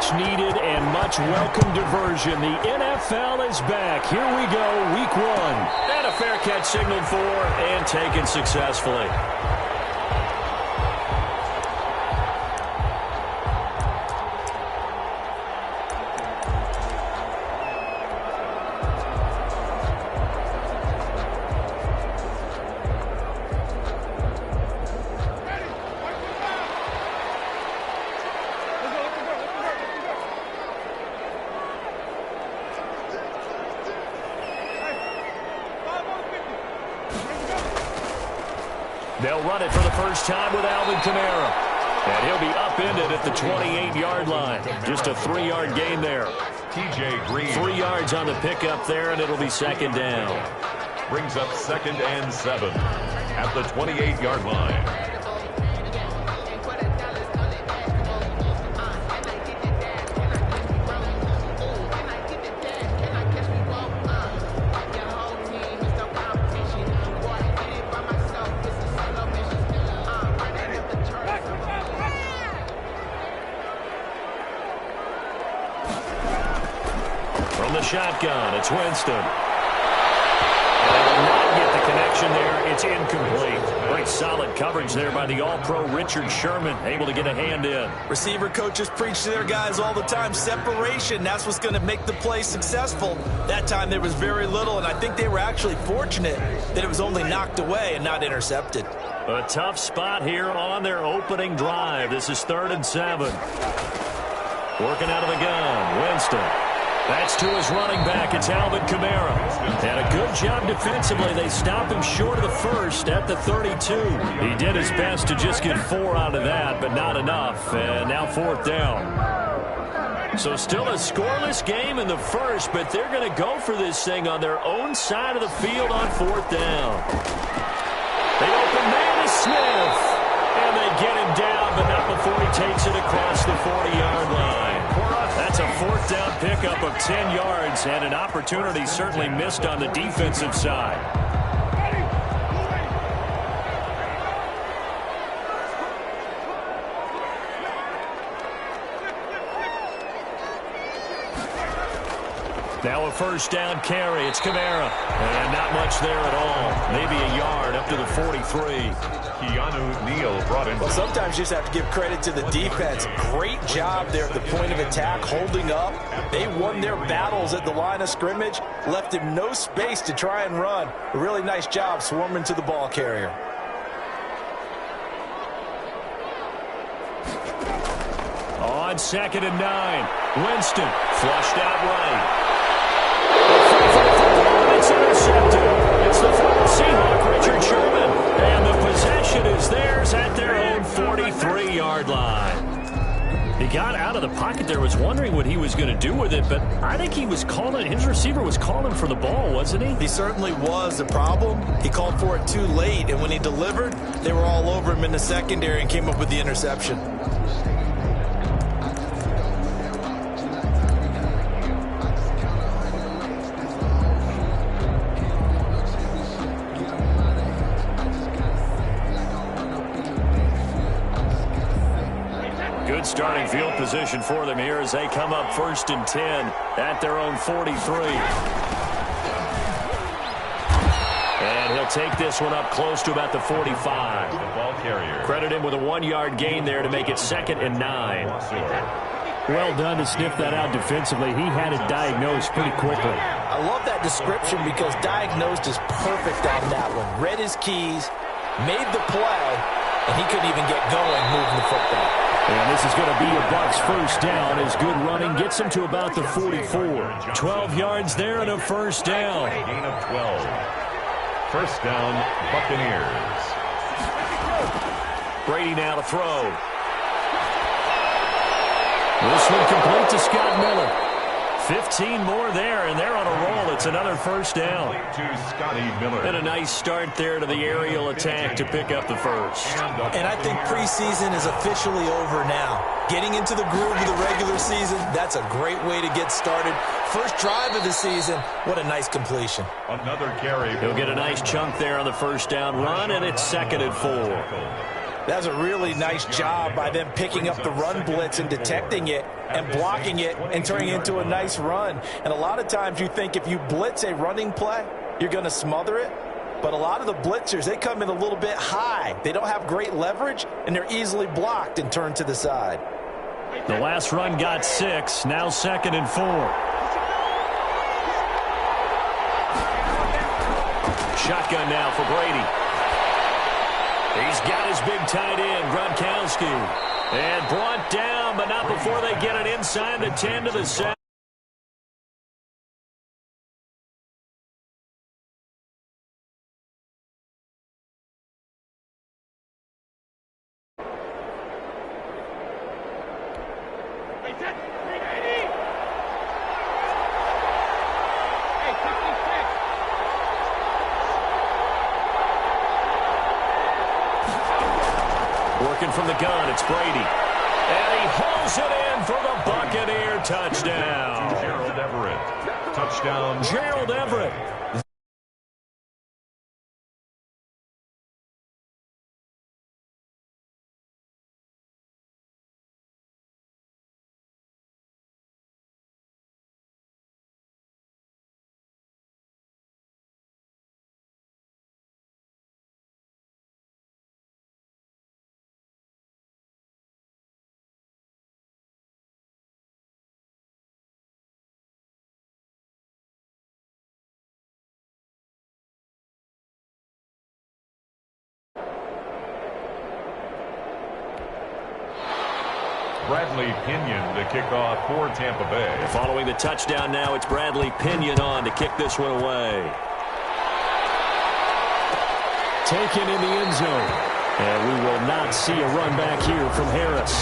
much-needed and much-welcome diversion. The NFL is back. Here we go, Week 1. And a fair catch signaled for and taken successfully. They'll run it for the first time with Alvin Kamara. And he'll be upended at the 28-yard line. Just a 3-yard gain there. TJ Green. 3 yards on the pickup there, and it'll be second down. Brings up 2nd and 7 at the 28-yard line. Shotgun, it's Winston. And they will not get the connection there. It's incomplete. Great solid coverage there by the All-Pro Richard Sherman, able to get a hand in. Receiver coaches preach to their guys all the time. Separation, that's what's going to make the play successful. That time there was very little, and I think they were actually fortunate that it was only knocked away and not intercepted. A tough spot here on their opening drive. This is 3rd and 7. Working out of the gun, Winston. That's to his running back. It's Alvin Kamara. And a good job defensively. They stop him short of the first at the 32. He did his best to just get 4 out of that, but not enough. And now 4th down. So still a scoreless game in the first, but they're going to go for this thing on their own side of the field on 4th down. They open man to Smith. And they get him down, but not before he takes it across the 40-yard line. That's a 4th down pickup of 10 yards and an opportunity certainly missed on the defensive side. Now a 1st down carry. It's Kamara. And not much there at all. Maybe a yard up to the 43. Keanu Neal brought in. Well, sometimes you just have to give credit to the defense. Great job there at the point of attack, holding up. They won their battles at the line of scrimmage, left him no space to try and run. A really nice job swarming to the ball carrier. On 2nd and 9, Winston flushed out right. It's intercepted. It's the former Seahawk, Richard Sherman. And the possession is theirs at their own 43-yard line. He got out of the pocket there, was wondering what he was going to do with it, but I think he was calling, his receiver was calling for the ball, wasn't he? He certainly was. The problem, he called for it too late, and when he delivered, they were all over him in the secondary and came up with the interception. Starting field position for them here as they come up 1st and 10 at their own 43. And he'll take this one up close to about the 45. The ball carrier. Credit him with a 1-yard gain there to make it 2nd and 9. Well done to sniff that out defensively. He had it diagnosed pretty quickly. I love that description because diagnosed is perfect on that one. Read his keys, made the play, and he couldn't even get going moving the football. And this is going to be a Bucs 1st down as good running gets him to about the 44. 12 yards there and a 1st down. Gain of 12. 1st down, Buccaneers. Brady now to throw. This one complete to Scott Miller. 15 more there, and they're on a roll. It's another 1st down. To Scotty Miller. And a nice start there to the aerial attack to pick up the first. And I think preseason is officially over now. Getting into the groove of the regular season, that's a great way to get started. First drive of the season, what a nice completion. Another carry. He'll get a nice chunk there on the 1st down run, and it's 2nd and 4. That's a really nice job by them picking up the run blitz and detecting it and blocking it and turning it into a nice run. And a lot of times you think if you blitz a running play, you're going to smother it. But a lot of the blitzers, they come in a little bit high. They don't have great leverage, and they're easily blocked and turned to the side. The last run got 6, now 2nd and 4. Shotgun now for Brady. He's got his big tight end, Gronkowski. And brought down, but not before they get it inside the 10 to the 7. Working from the gun, it's Brady. And he hauls it in for the Buccaneer touchdown. Gerald Everett. Touchdown. Gerald Everett. Bradley Pinion to kick off for Tampa Bay. Following the touchdown now, it's Bradley Pinion on to kick this one away. Taken in the end zone. And we will not see a run back here from Harris.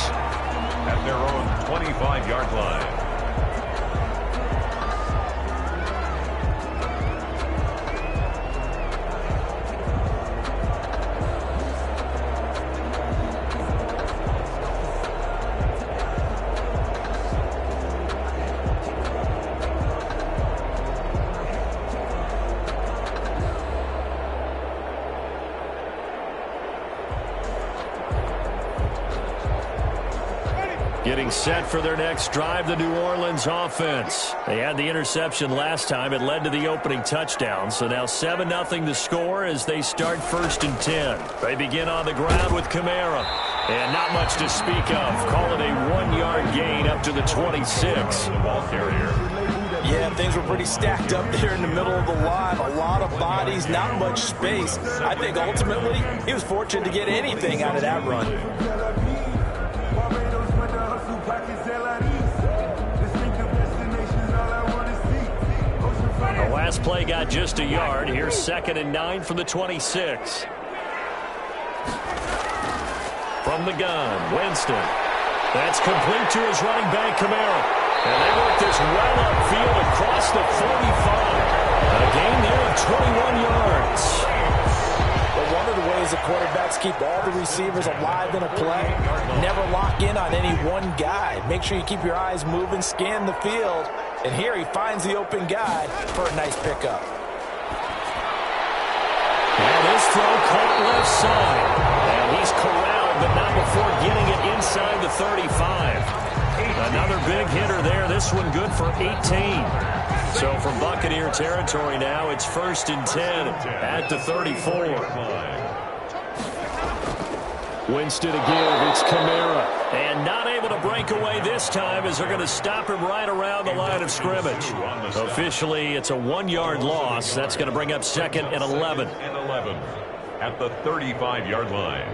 At their own 25-yard line. Getting set for their next drive, the New Orleans offense. They had the interception last time. It led to the opening touchdown. So now 7-0 to score as they start 1st and 10. They begin on the ground with Kamara. And not much to speak of. Call it a 1-yard gain up to the 26. The ball carrier. Yeah, things were pretty stacked up there in the middle of the line. A lot of bodies, not much space. I think ultimately he was fortunate to get anything out of that run. The last play got just a yard. Here's 2nd and 9 from the 26. From the gun, Winston. That's complete to his running back, Kamara. And they work this well upfield across the 45. A gain there of 21 yards. But one of the ways the quarterbacks keep all the receivers alive in a play, never lock in on any one guy. Make sure you keep your eyes moving, scan the field. And here he finds the open guy for a nice pickup. And his throw caught left side. And he's corralled, but not before getting it inside the 35. Another big hitter there. This one good for 18. So from Buccaneer territory now, it's 1st and 10 at the 34. Winston again, it's Kamara. And not able to break away this time as they're going to stop him right around the line of scrimmage. Officially, it's a 1-yard loss. That's going to bring up 2nd and 11. At the 35-yard line.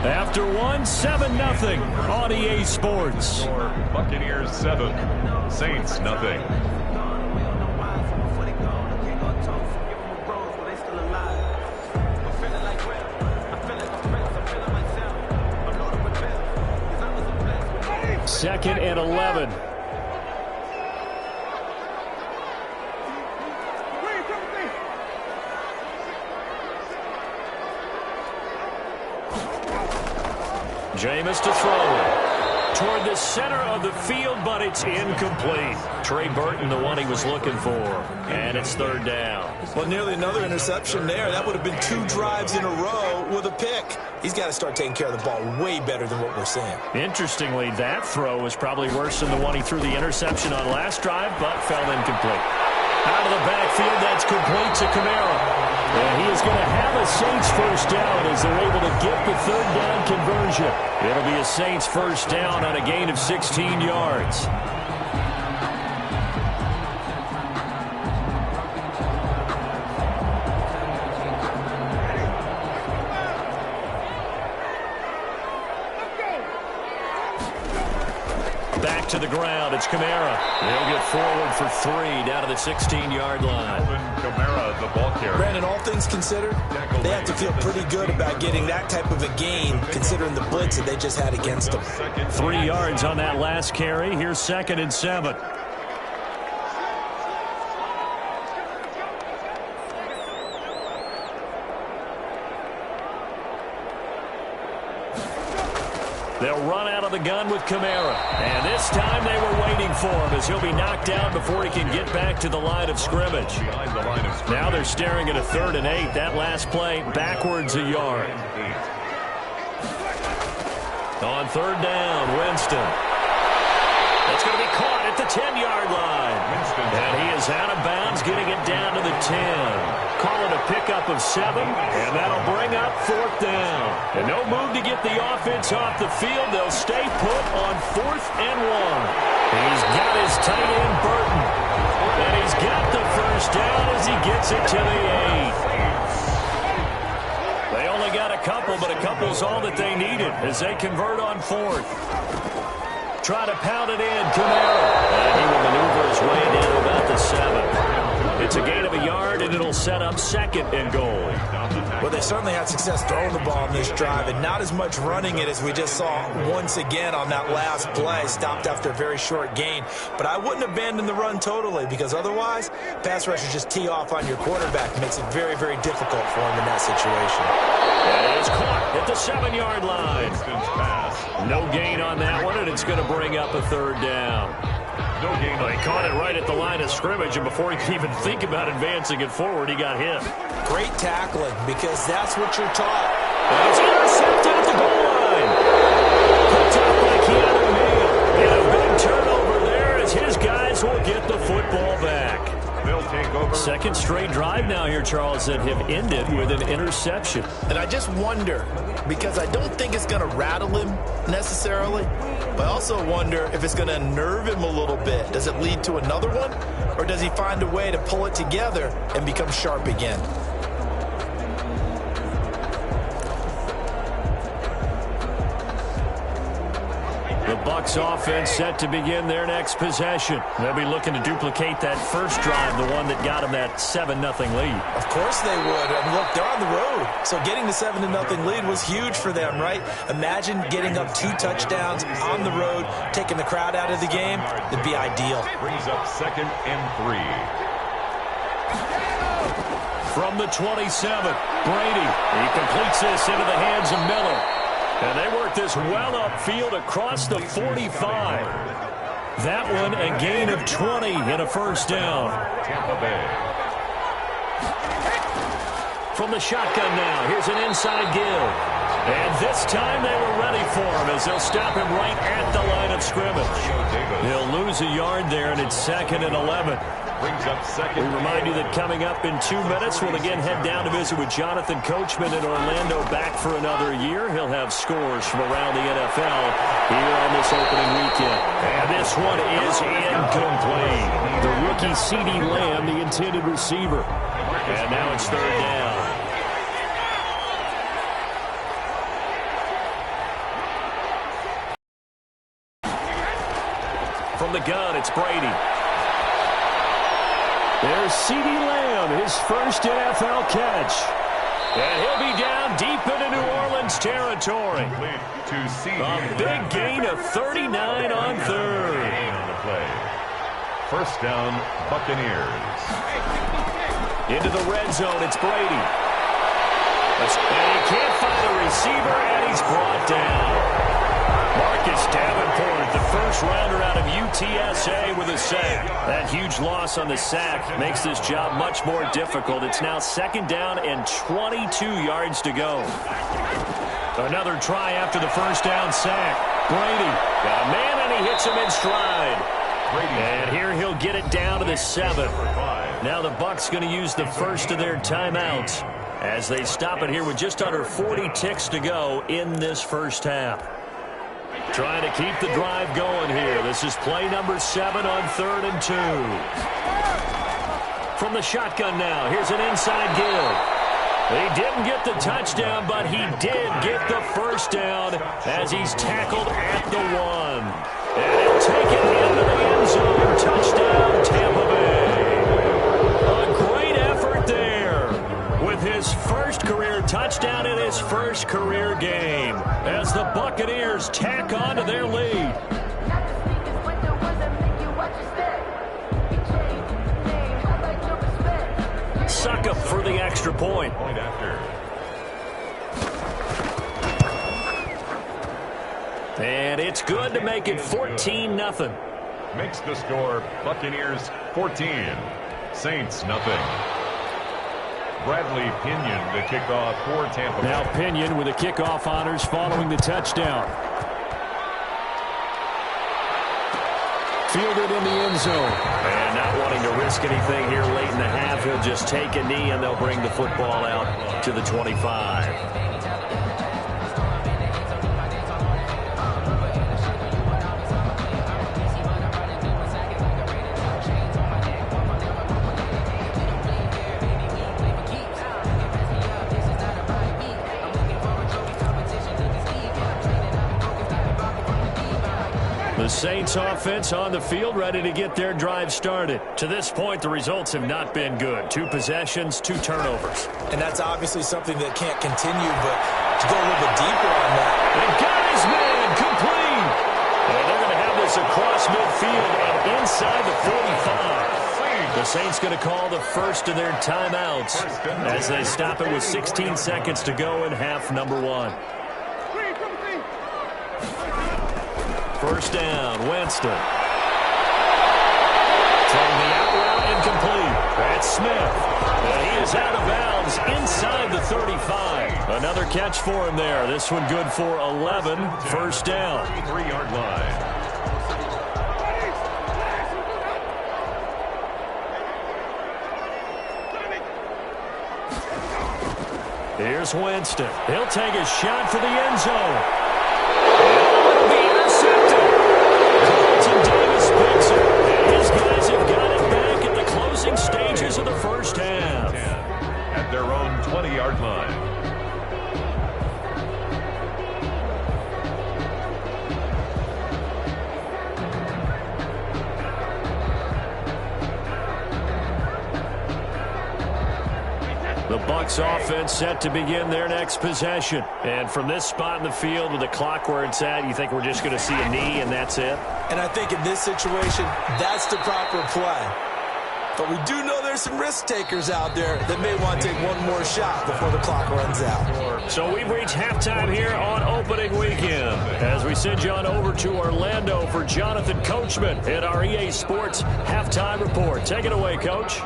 After one, 7-0 on EA Sports. Buccaneers 7, Saints nothing. Second and 11. Jameis to throw. toward the center of the field, but it's incomplete. Trey Burton, the one he was looking for, and it's third down. Well, nearly another interception there. That would have been 2 drives in a row with a pick. He's got to start taking care of the ball way better than what we're seeing. Interestingly, that throw was probably worse than the one he threw the interception on last drive, but fell incomplete. Out of the backfield, that's complete to Kamara. And he is going to have a Saints first down as they're able to get the third down conversion. It'll be a Saints first down on a gain of 16 yards. Back to the ground. It's Kamara. They'll get forward for 3 down to the 16-yard line. Kamara, the ball carrier. Brandon, all things considered, they have to feel pretty good about getting that type of a gain considering the blitz that they just had against them. 3 yards on that last carry. Here's 2nd and 7. They'll run out of the gun with Kamara. And this time they were waiting for him as he'll be knocked down before he can get back to the line of scrimmage. Now they're staring at a 3rd and 8. That last play backwards a yard. On 3rd down, Winston. That's going to be caught at the 10-yard line. And he is out of bounds, getting it down to the 10. Call it a pickup of 7, and that'll bring up 4th down. And no move to get the offense off the field. They'll stay put on 4th and 1. He's got his tight end, Burton. And he's got the first down as he gets it to the 8. They only got a couple, but a couple's all that they needed as they convert on 4th. Try to pound it in, Kamara. And he will maneuver his way down to about the 7. It's a gain of a yard, and it'll set up 2nd and goal. Well, they certainly had success throwing the ball in this drive, and not as much running it as we just saw once again on that last play. Stopped after a very short gain. But I wouldn't abandon the run totally, because otherwise, pass rushers just tee off on your quarterback. Makes it very, very difficult for him in that situation. And it's caught at the 7-yard line. No gain on that one, and it's going to bring up a 3rd down. No gain. He caught it right at the line of scrimmage, and before he could even think about advancing it forward, he got hit. Great tackling, because that's what you're taught. And it's intercepted at the goal line. Picked up by Keanu Neal. And a big turnover there as his guys will get the football back. They'll take over. 2nd straight drive now here, Charles, that have ended with an interception. And I just wonder, because I don't think it's going to rattle him necessarily, but I also wonder if it's going to unnerve him a little bit. Does it lead to another one, or does he find a way to pull it together and become sharp again? The Bucs offense set to begin their next possession. They'll be looking to duplicate that first drive, the one that got them that 7-0 lead. Of course they would. I mean, look, they're on the road. So getting the 7-0 lead was huge for them, right? Imagine getting up 2 touchdowns on the road, taking the crowd out of the game. It'd be ideal. Brings up 2nd and 3. From the 27, Brady. He completes this into the hands of Miller. And they work this well upfield across the 45. That one a gain of 20 and a first down. Tampa Bay. From the shotgun now, here's an inside give. And this time they were ready for him as they'll stop him right at the line of scrimmage. They'll lose a yard there, and it's 2nd and 11. Brings up 2nd. We remind you that coming up in 2 minutes, we'll again head down to visit with Jonathan Coachman in Orlando, back for another year. He'll have scores from around the NFL here on this opening weekend. And this one is incomplete. The rookie CeeDee Lamb, the intended receiver. And now it's 3rd down. From the gun, it's Brady. There's CeeDee Lamb, his first NFL catch. And he'll be down deep into New Orleans territory. A big gain of 39 on 3rd. On the play. First down, Buccaneers. Into the red zone, it's Brady. And he can't find a receiver, and he's brought down. Marcus Davenport, the first rounder out of UTSA with a sack. That huge loss on the sack makes this job much more difficult. It's now 2nd down and 22 yards to go. Another try after the first down sack. Brady got a man, and he hits him in stride. And here he'll get it down to the 7. Now the Bucs going to use the first of their timeouts as they stop it here with just under 40 ticks to go in this first half. Trying to keep the drive going here. This is play number 7 on 3rd and 2. From the shotgun now, here's an inside give. He didn't get the touchdown, but he did get the first down as he's tackled at the 1. And he'll take it into the end zone. Touchdown, Tampa Bay. A great effort there with his first career touchdown in his first career game as the Buccaneers tack on to their lead. Suck up for the extra point. And it's good to make it 14-0. Makes the score Buccaneers 14, Saints nothing. Bradley Pinion, the kickoff for Tampa Bay. Now Pinion with the kickoff honors following the touchdown. Fielded in the end zone. And not wanting to risk anything here late in the half, he'll just take a knee and they'll bring the football out to the 25. The Saints offense on the field, ready to get their drive started. To this point, the results have not been good. 2 possessions, 2 turnovers. And that's obviously something that can't continue, but to go a little bit deeper on that. And got his man complete. And they're going to have this across midfield and inside the 45. The Saints going to call the first of their timeouts as they stop it with 16 seconds to go in half number 1. First down, Winston. Throwing the out route incomplete. That's Smith. And he is out of bounds inside the 35. Another catch for him there. This one good for 11. First down. 3-yard line. Here's Winston. He'll take a shot for the end zone. His guys have got it back at the closing stages of the first half. At their own 20-yard line. The Bucs offense set to begin their next possession. And from this spot in the field with the clock where it's at, you think we're just going to see a knee and that's it? And I think in this situation, that's the proper play. But we do know there's some risk takers out there that may want to take one more shot before the clock runs out. So we've reached halftime here on opening weekend as we send you on over to Orlando for Jonathan Coachman at our EA Sports Halftime Report. Take it away, Coach.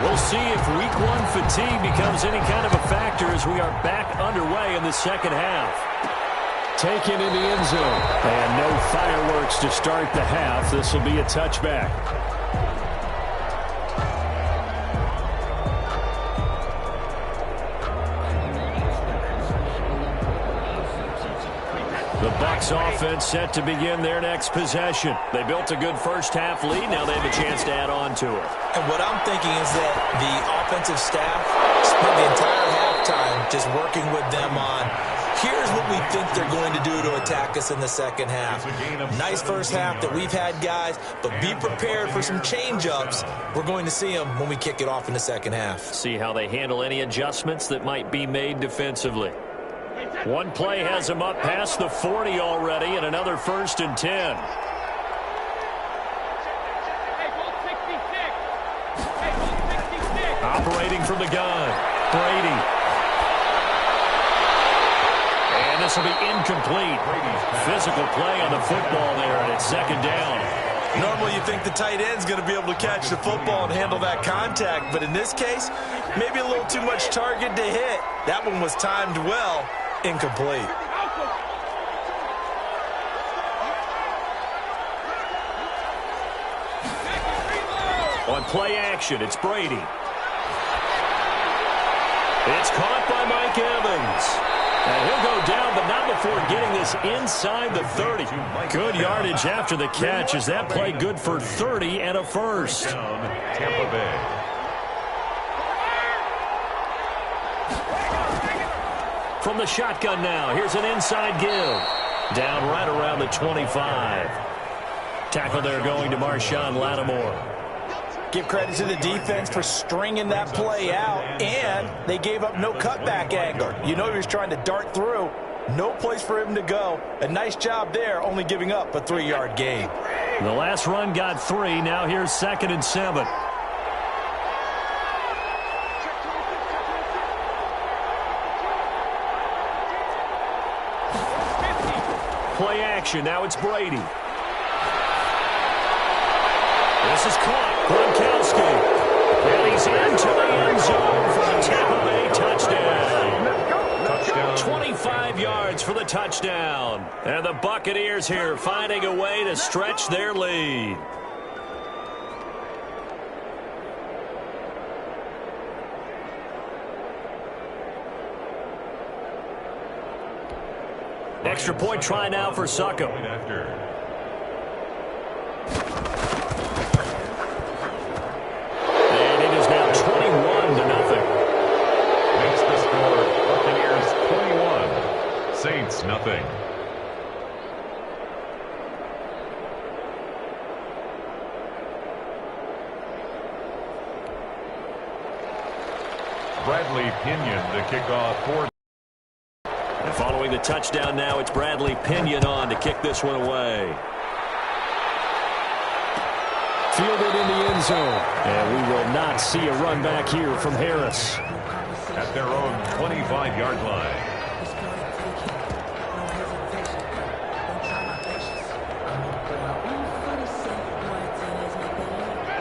We'll see if week 1 fatigue becomes any kind of a factor as we are back underway in the second half. Taken in the end zone. And no fireworks to start the half. This will be a touchback. The Bucs offense set to begin their next possession. They built a good first half lead. Now they have a chance to add on to it. And what I'm thinking is that the offensive staff spent the entire halftime just working with them on, here's what we think they're going to do to attack us in the second half. Nice first half that we've had, guys, but be prepared for some change-ups. We're going to see them when we kick it off in the second half. See how they handle any adjustments that might be made defensively. One play has them up past the 40 already, and another 1st and 10. Operating from the gun, Brady. And this will be incomplete. Physical play on the football there, and it's second down. Normally you think the tight end's going to be able to catch the football and handle that contact, but in this case, maybe a little too much target to hit. That one was timed well, incomplete. On play action, it's Brady. It's caught by Mike Evans. And he'll go down, but not before getting this inside the 30. Good yardage after the catch. Is that play good for 30 and a first? Tampa Bay. From the shotgun now, here's an inside give. Down right around the 25. Tackle there going to Marshawn Lattimore. Give credit to the defense for stringing that play out, and they gave up no cutback angle. You know he was trying to dart through. No place for him to go. A nice job there, only giving up a 3-yard gain. The last run got 3. Now here's 2nd and 7. Play action. Now it's Brady. This is caught. Gronkowski. And he's into the end zone for the Tampa Bay touchdown. 25 yards for the touchdown. And the Buccaneers here finding a way to stretch their lead. Extra point try now for Suckup. Saints, nothing. Bradley Pinion, the kickoff for. And following the touchdown now, it's Bradley Pinion on to kick this one away. Fielded in the end zone. And we will not see a run back here from Harris. At their own 25-yard line.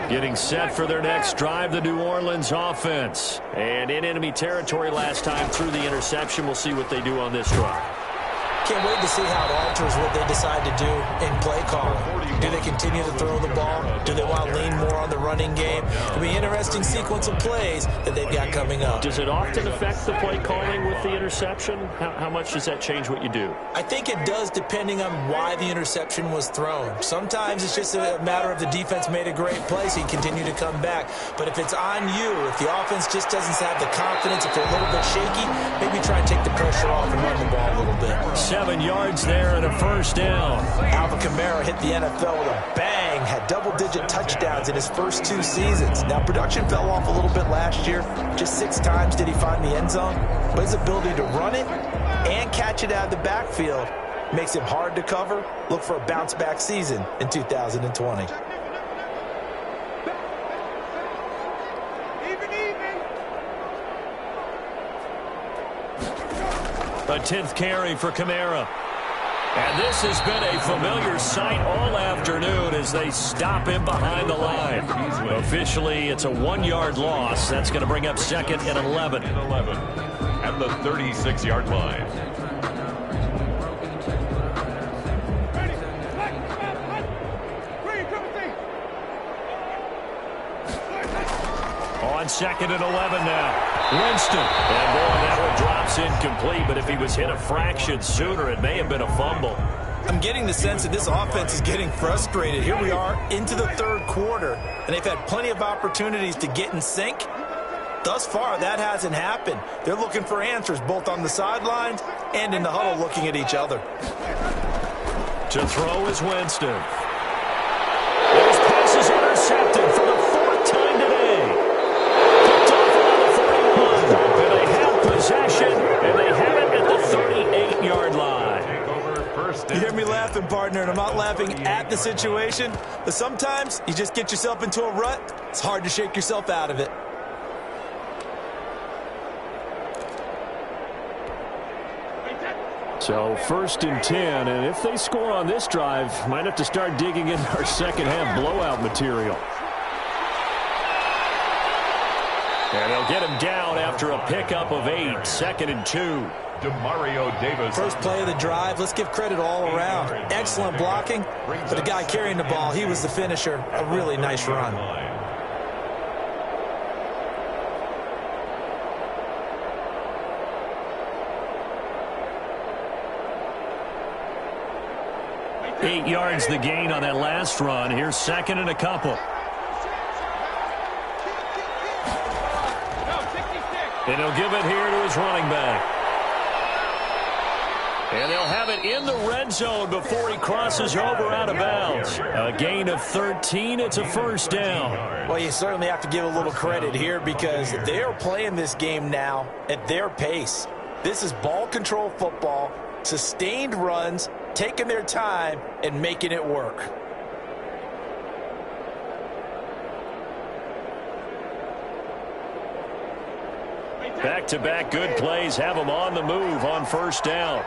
Getting set for their next drive, the New Orleans offense. And in enemy territory last time through the interception. We'll see what they do on this drive. Can't wait to see how it alters what they decide to do in play calling. Do they continue to throw the ball? Do they want to lean more on the running game? It'll be an interesting sequence of plays that they've got coming up. Does it often affect the play calling with the interception? How much does that change what you do? I think it does, depending on why the interception was thrown. Sometimes it's just a matter of the defense made a great play, so you continue to come back. But if it's on you, if the offense just doesn't have the confidence, if they're a little bit shaky, maybe try and take the pressure off and run the ball a little bit. 7 yards there and a first down. Alvin Kamara hit the NFL with a bang, had double-digit touchdowns in his first 2 seasons. Now, production fell off a little bit last year. Just 6 times did he find the end zone. But his ability to run it and catch it out of the backfield makes him hard to cover. Look for a bounce-back season in 2020. A 10th carry for Kamara. And this has been a familiar sight all afternoon as they stop him behind the line. Officially, it's a 1-yard loss. That's going to bring up 2nd and 11. At the 36-yard line. On 2nd and 11 now. Winston. And boy, that one drops incomplete, but if he was hit a fraction sooner, it may have been a fumble. I'm getting the sense that this offense is getting frustrated. Here we are into the 3rd quarter, and they've had plenty of opportunities to get in sync. Thus far, that hasn't happened. They're looking for answers both on the sidelines and in the huddle looking at each other. To throw is Winston. His pass is intercepted for the 4th time today. Picked off around the 41. And they have possession, and they have it at the 38-yard line. You hear me laughing, partner, and I'm not laughing at the situation, but sometimes you just get yourself into a rut. It's hard to shake yourself out of it. So 1st and 10, and if they score on this drive, might have to start digging into our second half blowout material. And they'll get him down after a pickup of 8, 2nd and 2. Demario Davis. First play of the drive, let's give credit all around. Excellent blocking, but the guy carrying the ball, he was the finisher. A really nice run. Eight yards the gain on that last run. Here's 2nd and a couple. And he'll give it here to his running back. And they'll have it in the red zone before he crosses over out of bounds. A gain of 13. It's a 1st down. Well, you certainly have to give a little credit here because they are playing this game now at their pace. This is ball control football, sustained runs, taking their time and making it work. Back-to-back good plays have them on the move on 1st down.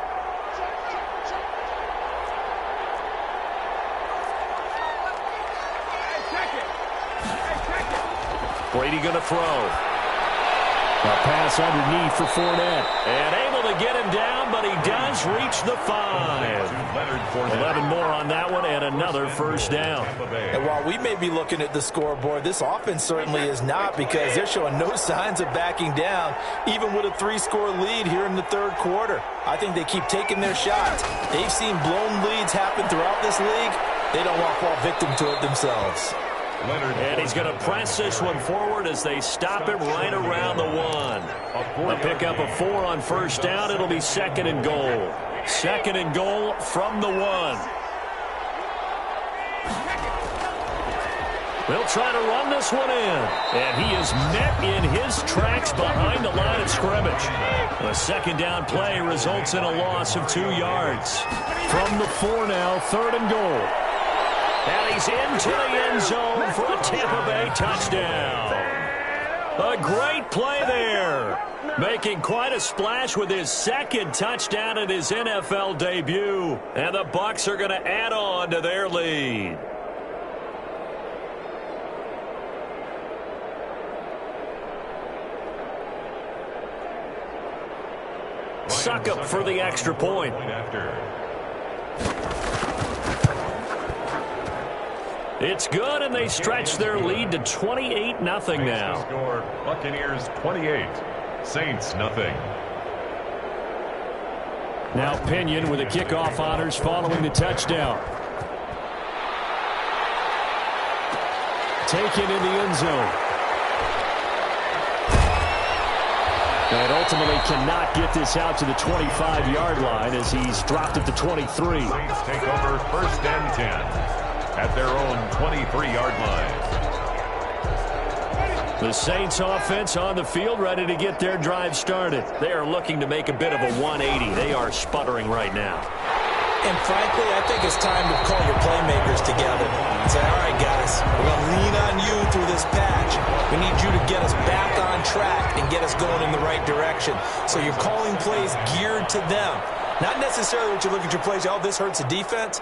Brady going to throw. A pass underneath for Fournette. And able to get him down, but he does reach the 5. 11 more on that one, and another 1st down. And while we may be looking at the scoreboard, this offense certainly is not because they're showing no signs of backing down, even with a 3-score lead here in the 3rd quarter. I think they keep taking their shots. They've seen blown leads happen throughout this league. They don't want to fall victim to it themselves. And he's going to press this one forward as they stop him right around the 1. A pickup of 4 on 1st down. It'll be 2nd and goal. 2nd and goal from the 1. They'll try to run this one in. And he is met in his tracks behind the line of scrimmage. A 2nd down play results in a loss of 2 yards. From the 4 now, 3rd and goal. And he's into the end zone for a Tampa Bay touchdown. A great play there. Making quite a splash with his 2nd touchdown in his NFL debut. And the Bucs are going to add on to their lead. Suckup for the extra point. It's good, and they stretch their lead to 28-0 now. Score, Buccaneers 28, Saints nothing. Now Pinion with the kickoff honors following the touchdown. Taken in the end zone. And ultimately cannot get this out to the 25-yard line as he's dropped at the 23. Saints take over 1st and 10. At their own 23-yard line. The Saints offense on the field ready to get their drive started. They are looking to make a bit of a 180. They are sputtering right now. And frankly, I think it's time to call your playmakers together and say, all right, guys, we're going to lean on you through this patch. We need you to get us back on track and get us going in the right direction. So you're calling plays geared to them. Not necessarily what you look at your plays, oh, this hurts the defense.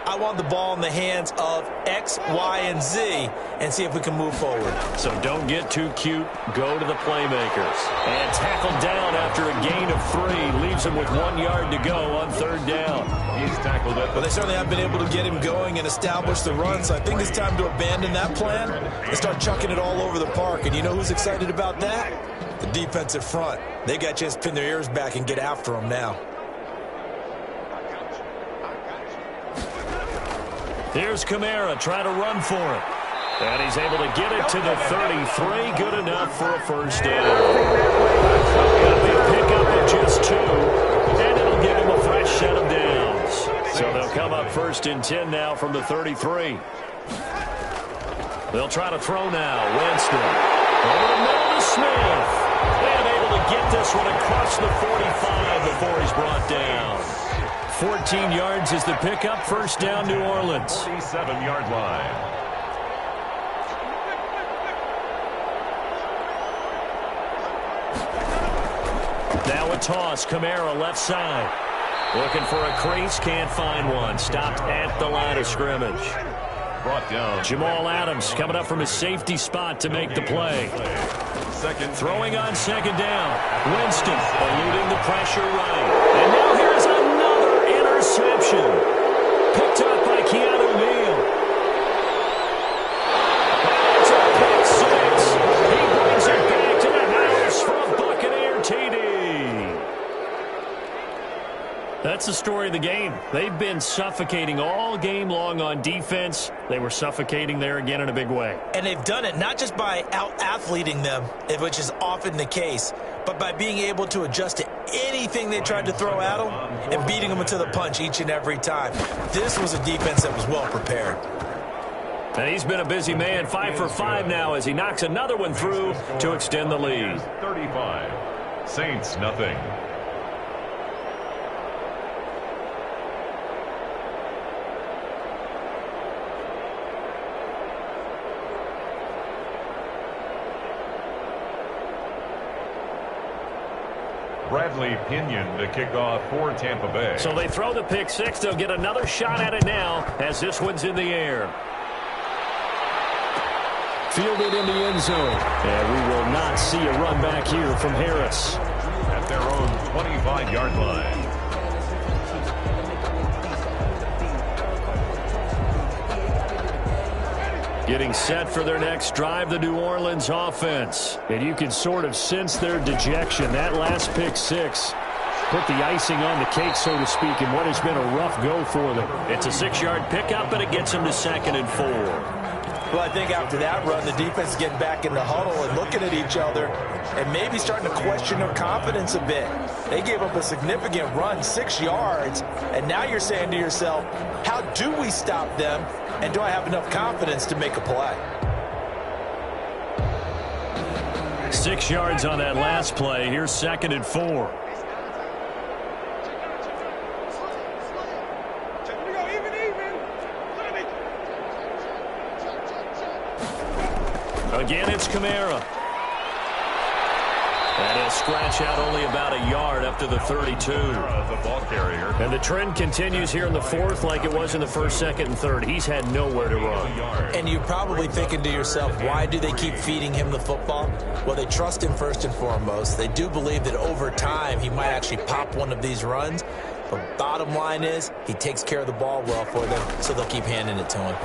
I want the ball in the hands of X, Y, and Z and see if we can move forward. So don't get too cute. Go to the playmakers. And tackled down after a gain of 3. Leaves him with 1 yard to go on 3rd down. He's tackled it. Well, they certainly have been able to get him going and establish the run, so I think it's time to abandon that plan and start chucking it all over the park. And you know who's excited about that? The defensive front. They got to just pin their ears back and get after him now. Here's Kamara trying to run for it. And he's able to get it to the 33. Good enough for a 1st down. It'll be a pickup of just 2. And it'll give him a fresh set of downs. So they'll come up 1st and 10 now from the 33. They'll try to throw now. Winston. Over the middle to Smith. And able to get this one across the 45 before he's brought down. 14 yards is the pickup. 1st down, New Orleans. 47-yard line. Now a toss. Kamara left side. Looking for a crease, can't find one. Stopped at the line of scrimmage. Brought down. Jamal Adams coming up from his safety spot to make the play. Throwing on second down. Winston eluding the pressure right. And now here's another interception. Picked up by Keanu Neal. That's a pick six. He brings it back to the house from Buccaneer TD. That's the story of the game. They've been suffocating all game long on defense. They were suffocating there again in a big way. And they've done it not just by out-athleting them, which is often the case, but by being able to adjust to anything they tried to throw at them and beating them to the punch each and every time. This was a defense that was well prepared. And he's been a busy man, 5 for 5 now as he knocks another one through to extend the lead. 35. Saints nothing. Bradley Pinion to kick off for Tampa Bay. So they throw the pick six. They'll get another shot at it now as this one's in the air. Fielded in the end zone. And we will not see a run back here from Harris. At their own 25-yard line. Getting set for their next drive, the New Orleans offense. And you can sort of sense their dejection. That last pick six put the icing on the cake, so to speak, in what has been a rough go for them. It's a 6-yard pickup, and it gets them to 2nd and 4. Well, I think after that run, the defense is getting back in the huddle and looking at each other and maybe starting to question their confidence a bit. They gave up a significant run, 6 yards, and now you're saying to yourself, how do we stop them, and do I have enough confidence to make a play? 6 yards on that last play. Here's 2nd and 4. Again, it's Kamara. And he'll scratch out only about a yard up to the 32. The ball carrier. And the trend continues here in the fourth like it was in the first, second, and third. He's had nowhere to run. And you're probably thinking to yourself, why do they keep feeding him the football? Well, they trust him first and foremost. They do believe that over time he might actually pop one of these runs. But bottom line is he takes care of the ball well for them, so they'll keep handing it to him.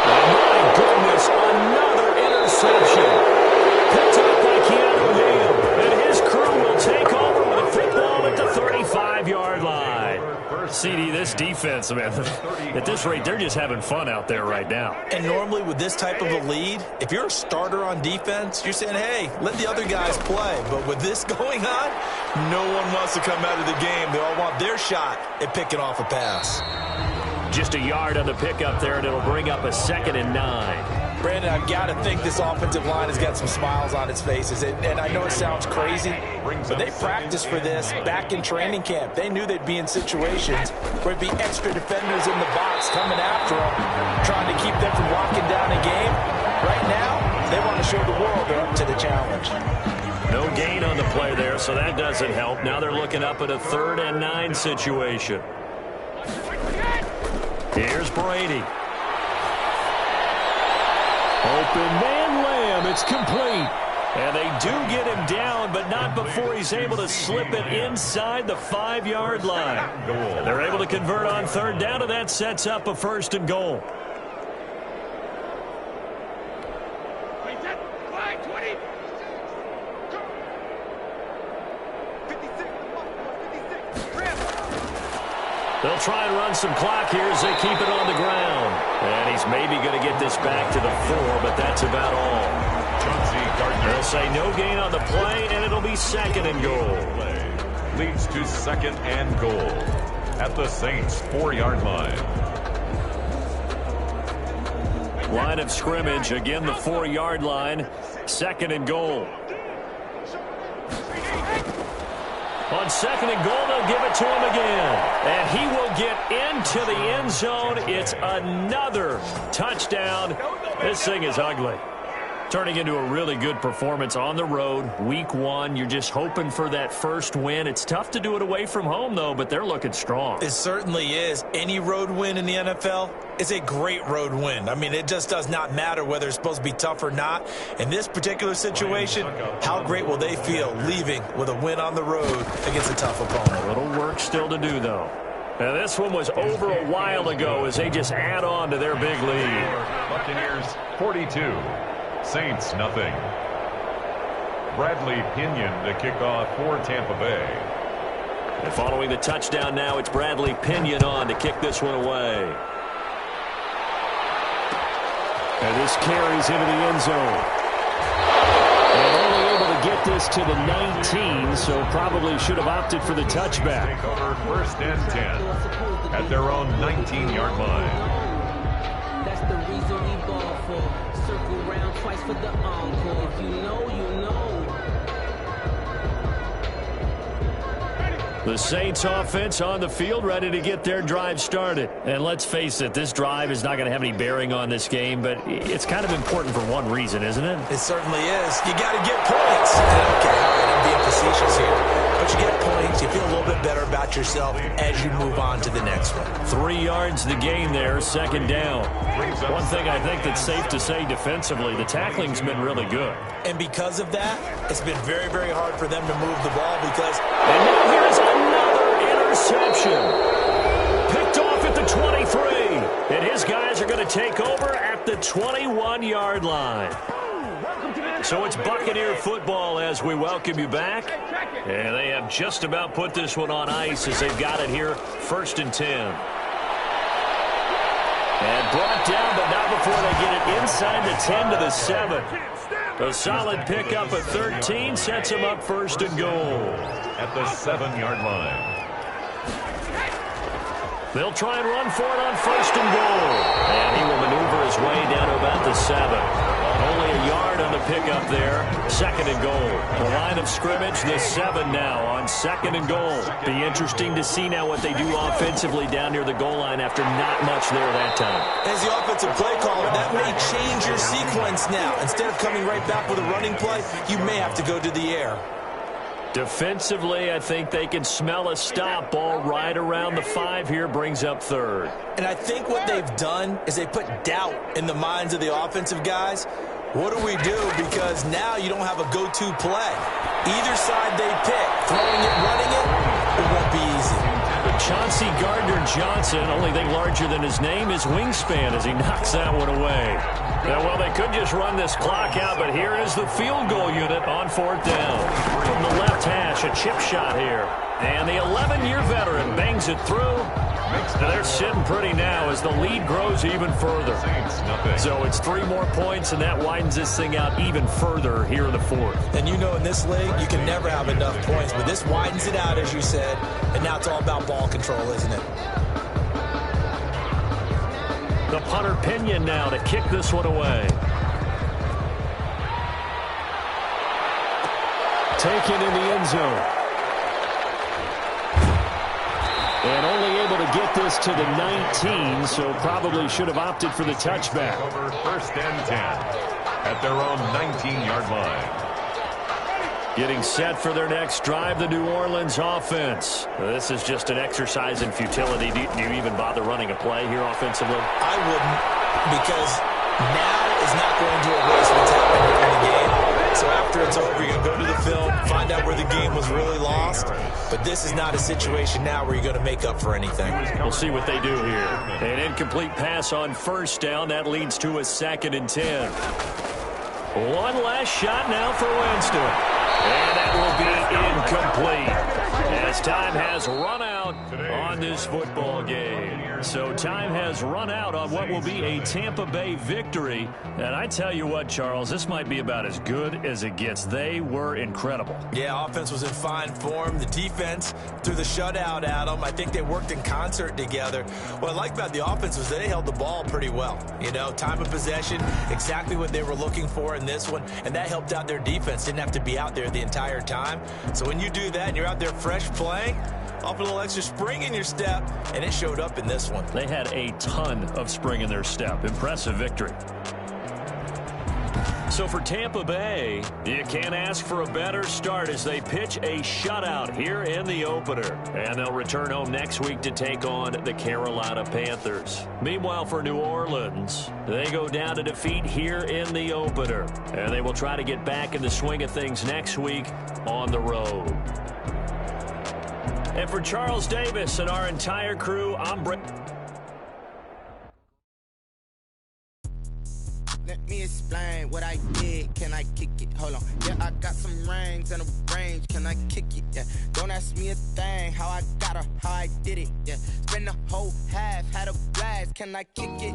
My goodness, another interception. Picked up by Keanu Neal. And his crew will take over with a football at the 35-yard line. CD, this defense, man, at this rate, they're just having fun out there right now. And normally with this type of a lead, if you're a starter on defense, you're saying, hey, let the other guys play. But with this going on, no one wants to come out of the game. They all want their shot at picking off a pass. Just a yard on the pickup there, and it'll bring up a 2nd and 9. Brandon, I've got to think this offensive line has got some smiles on its faces. And I know it sounds crazy, but they practiced for this back in training camp. They knew they'd be in situations where it'd be extra defenders in the box coming after them, trying to keep them from locking down a game. Right now, they want to show the world they're up to the challenge. No gain on the play there, so that doesn't help. Now they're looking up at a 3rd and 9 situation. Here's Brady. Open man Lamb. It's complete. And they do get him down, but not before he's able to slip it inside the 5-yard line. They're able to convert on 3rd down, and that sets up a 1st and goal. They'll try and run some clock here as they keep it on the ground. And he's maybe going to get this back to the 4, but that's about all. They'll say no gain on the play, and it'll be 2nd and goal. Leads to 2nd and goal at the Saints' 4-yard line. Line of scrimmage, again the 4-yard line, 2nd and goal. On 2nd and goal, they'll give it to him again. And he will get into the end zone. It's another touchdown. This thing is ugly. Turning into a really good performance on the road, week one. You're just hoping for that first win. It's tough to do it away from home, though, but they're looking strong. It certainly is. Any road win in the NFL is a great road win. I mean, it just does not matter whether it's supposed to be tough or not. In this particular situation, how great will they feel leaving with a win on the road against a tough opponent? A little work still to do, though. Now, this one was over a while ago as they just add on to their big lead. Buccaneers 42. Saints nothing. Bradley Pinion to kick off for Tampa Bay. And following the touchdown now, it's Bradley Pinion on to kick this one away. And this carries into the end zone. And only able to get this to the 19, so probably should have opted for the touchback. Take over first and 10 at their own 19-yard line. That's the reason we ball for. Circle round twice for the encore. If you know, you know. The Saints offense on the field, ready to get their drive started. And let's face it, this drive is not going to have any bearing on this game, but it's kind of important for one reason, isn't it? It certainly is. You got to get points. Okay, all right, I'm being facetious here. But you get points, you feel a little bit better about yourself as you move on to the next one. 3 yards the gain there, second down. One thing I think that's safe to say defensively, the tackling's been really good. And because of that, it's been very, very hard for them to move the ball because... And now here's another interception. Picked off at the 23. And his guys are going to take over at the 21-yard line. So it's Buccaneer football as we welcome you back. And they have just about put this one on ice as they've got it here, 1st and 10. And brought down, but not before they get it inside the 10 to the 7. A solid pickup at 13 sets them up 1st and goal. At the 7-yard line. They'll try and run for it on 1st and goal. And he will maneuver his way down to about the 7. Only a yard on the pickup there. 2nd and goal. The line of scrimmage, the 7 now on 2nd and goal. Be interesting to see now what they do offensively down near the goal line after not much there that time. As the offensive play caller, that may change your sequence now. Instead of coming right back with a running play, you may have to go to the air. Defensively, I think they can smell a stop ball right around the 5 here, brings up 3rd. And I think what they've done is they put doubt in the minds of the offensive guys. What do we do? Because now you don't have a go-to play. Either side they pick, throwing it, running it won't be easy. Chauncey Gardner-Johnson, only thing larger than his name is wingspan as he knocks that one away. Now, well, they could just run this clock out, but here is the field goal unit on 4th down. From the left hash, a chip shot here. And the 11-year veteran bangs it through. Now they're sitting pretty now as the lead grows even further. So it's 3 more points, and that widens this thing out even further here in the 4th. And you know in this league, you can never have enough points, but this widens it out, as you said, and now it's all about ball control, isn't it? The punter Pinion now to kick this one away. Taken in the end zone. And only able to get this to the 19, so probably should have opted for the touchback. Over 1st and 10 at their own 19-yard line. Getting set for their next drive, the New Orleans offense. This is just an exercise in futility. Do you even bother running a play here offensively? I wouldn't, because now is not going to erase what's happened in the game. So after it's over, you're going to go to the film, find out where the game was really lost. But this is not a situation now where you're going to make up for anything. We'll see what they do here. An incomplete pass on 1st down. That leads to a 2nd and 10. One last shot now for Winston. And that will be incomplete as time has run out on this football game. So time has run out on what will be a Tampa Bay victory. And I tell you what, Charles, this might be about as good as it gets. They were incredible. Yeah, offense was in fine form. The defense threw the shutout at them. I think they worked in concert together. What I like about the offense was they held the ball pretty well. You know, time of possession, exactly what they were looking for in this one. And that helped out their defense. Didn't have to be out there the entire time. So when you do that and you're out there fresh playing, off a little extra spring in your step, and it showed up in this one. They had a ton of spring in their step. Impressive victory. So for Tampa Bay, you can't ask for a better start as they pitch a shutout here in the opener. And they'll return home next week to take on the Carolina Panthers. Meanwhile, for New Orleans, they go down to defeat here in the opener. And they will try to get back in the swing of things next week on the road. And for Charles Davis and our entire crew, I'm Brett. Let me explain what I did. Can I kick it? Hold on. Yeah, I got some rings and a range. Can I kick it? Yeah. Don't ask me a thing. How I got her, how I did it. Yeah. Spend the whole half, had a blast. Can I kick it?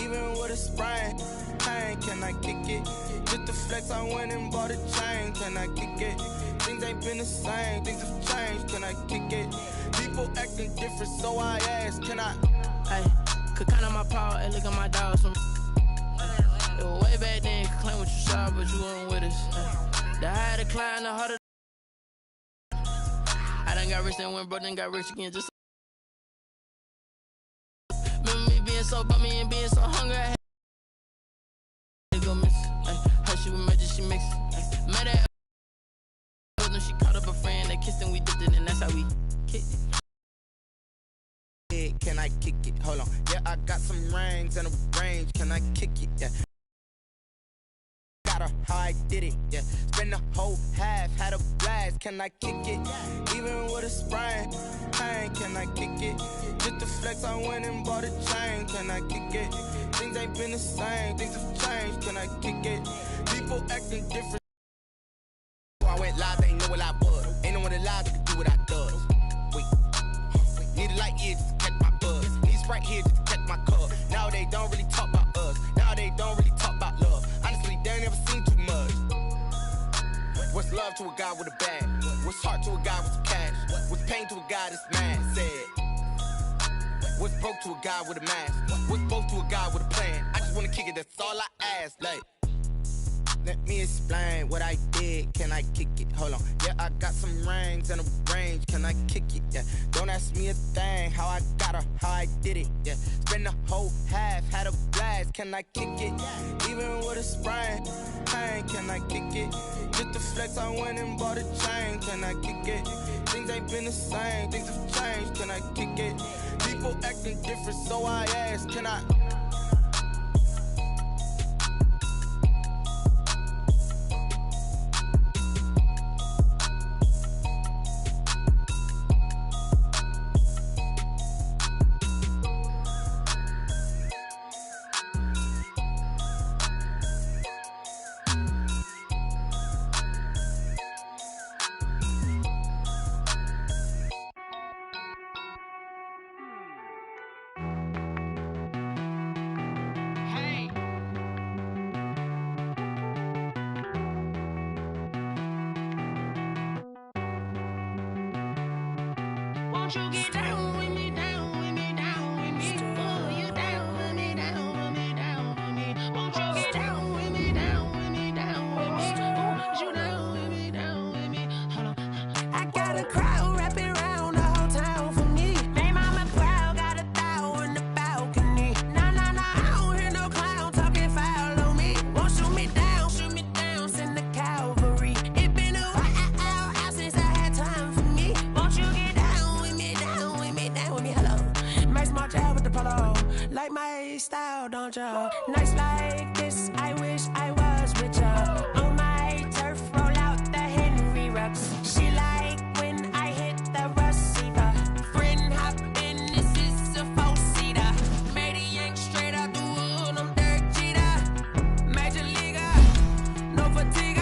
Even with a sprain, pain. Can I kick it? Just the flex, I went and bought a chain. Can I kick it? Things ain't been the same. Things have changed. Can I kick it? People acting different, so I ask. Can I? Hey, could count on my power and look at my dogs from. Way back then, you could claim what you saw, but you weren't with us. The higher the climb, the harder. I done got rich, then went broke, then got rich again. Just remember me being so bummy and being so hungry. I had to go miss. How she was magic, she mixed. Met her when she caught up a friend. They kissed and we dipped it, and that's how we kicked it. Can I kick it? Hold on. Yeah, I got some rings and a range. Can I kick it? Yeah. How I did it, yeah. Spend the whole half, had a blast. Can I kick it? Even with a sprain, pain. Can I kick it? Just the flex, I went and bought a chain. Can I kick it? Things ain't been the same, things have changed. Can I kick it? People acting different. I went live, they ain't know what I was. Ain't no one alive that could do what I does. Wait, need a light year just to catch my buzz. Need Sprite here just to catch my cup. Now they don't really talk about us. Now they don't really talk about love. Honestly, they ain't never seen too much. What's love to a guy with a bag? What's heart to a guy with some cash? What's pain to a guy that's mad? Said. What's broke to a guy with a mask? What's both to a guy with a plan? I just wanna kick it, that's all I ask. Like, let me explain what I did. Can I kick it? Hold on. Yeah, I got some rings and a range. Can I kick it? Yeah. Don't ask me a thing. How I got her, how I did it. Yeah. Spend the whole half, had a blast. Can I kick it? Even with a sprain, pain. Can I kick it? Just the flex, I went and bought a chain. Can I kick it? Things ain't been the same. Things have changed. Can I kick it? People acting different, so I ask. Can I? Won't you get down with me, down with me, down with me? Oh, you down with me, down with me, down with me. Won't you get down with me, down with me, down with me? Oh, you down with me, down with me? Hold on. I got a crowd wrapping around the whole town for me. They mama proud, got a thou in the balcony. Nah, nah, nah, I don't hear no clown talking foul on me. Won't shoot me down, send the cavalry. It been a while since I had time for me. Won't you get down with me, down with me, down with me? Hello. Max March out with the polo. Like my style, don't ya? Nights like this, I wish I was with ya. On my turf, roll out the Henry Rux. She like when I hit the receiver. Friend hop in, this is a four-seater. Made a yank straight out the wood, I'm Derek Jeter. Major leaguer, no fatigue.